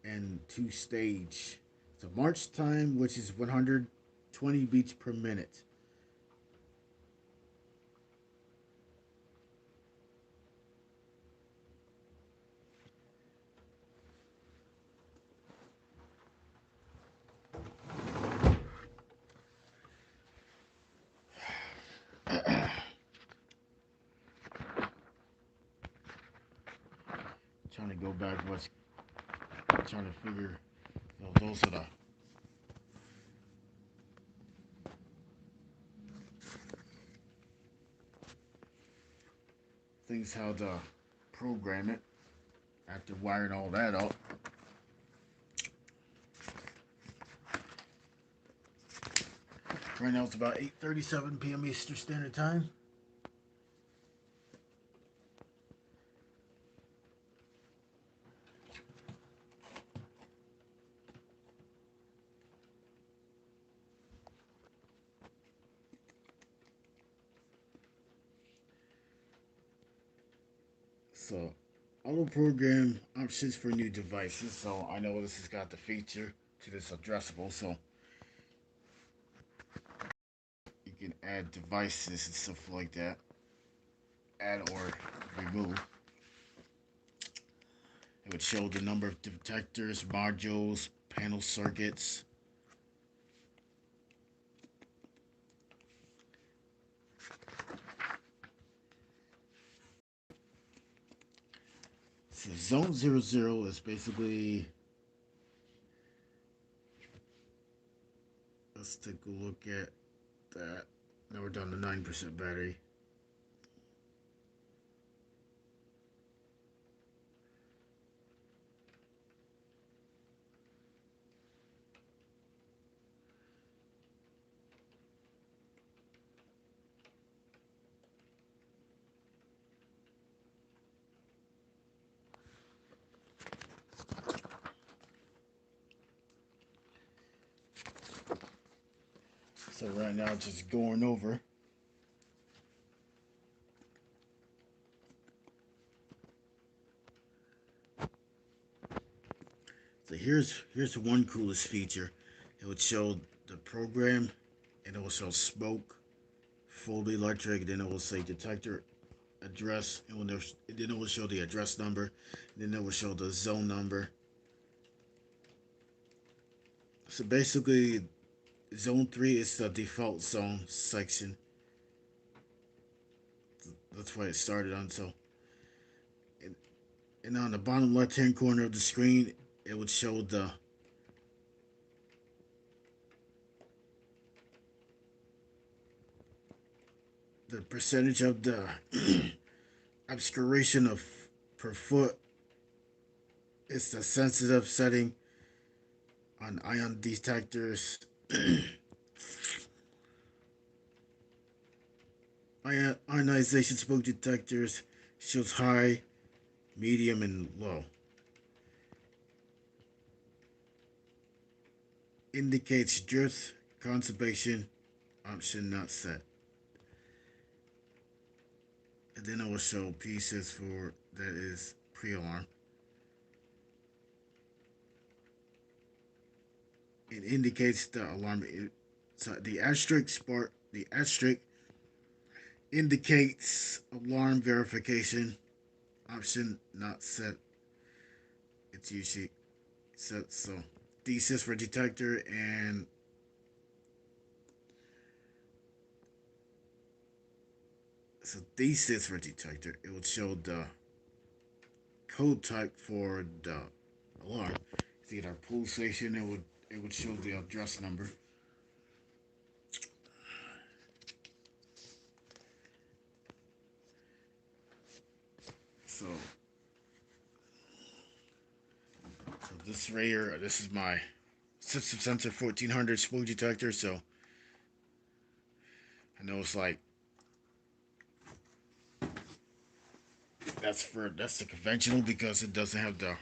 and 2 stage. So March time, which is 120 beats per minute. Trying to go back, what's trying to figure. Those are the things how to program it after wiring all that up. Right now it's about 8:37 p.m. Eastern Standard Time. So, auto program options for new devices. So I know this has got the feature to this addressable. So you can add devices and stuff like that. Add or remove. It would show the number of detectors, modules, panel circuits. So zone 00 is basically, let's take a look at that. Now we're down to 9% battery. So right now, just going over. So here's the one coolest feature. It would show the program, and it will show smoke, fully electric. Then it will say detector address, and then it will show the address number. Then it will show the zone number. So basically, zone 3 is the default zone section. That's why it started on. So, and, and on the bottom left hand corner of the screen, it would show the percentage of the obscuration of per foot. It's the sensitive setting on ion detectors. Ionization smoke detectors shows high, medium, and low. Indicates drift conservation option not set. And then it will show pieces for that is pre-alarm. It indicates the alarm. So the asterisk indicates alarm verification option not set. It's usually set. So thesis for detector and so thesis for detector. It would show the code type for the alarm. It's either pulsation. It would show the address number. So this right here, this is my system sensor 1400 smoke detector. So I know it's like that's the conventional because it doesn't have the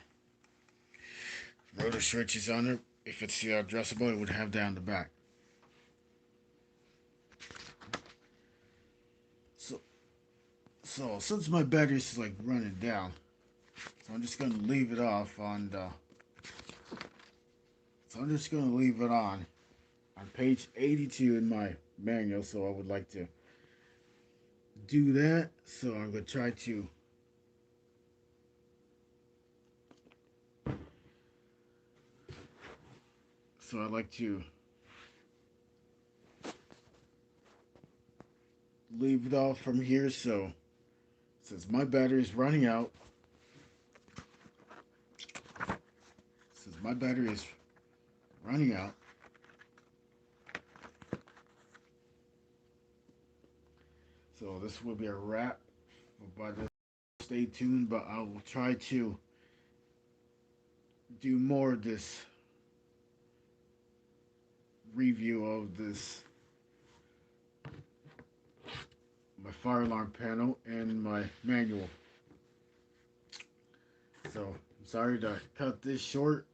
rotor switches on it. If it's the addressable, it would have that on the back. So since my battery's like running down, so I'm just gonna leave it off on the. So I'm just gonna leave it on page 82 in my manual. So I would like to do that. So I'm gonna try to. So I'd like to leave it off from here. So since my battery is running out, since my battery is running out, so this will be a wrap. But stay tuned. But I will try to do more of this review of this my fire alarm panel and my manual. So I'm sorry to cut this short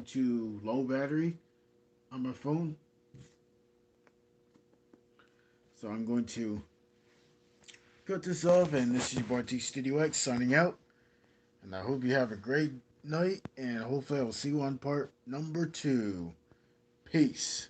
to low battery on my phone. So I'm going to cut this off, and this is your boy T Studio X signing out. And I hope you have a great night, and hopefully I will see you on part number 2. Peace.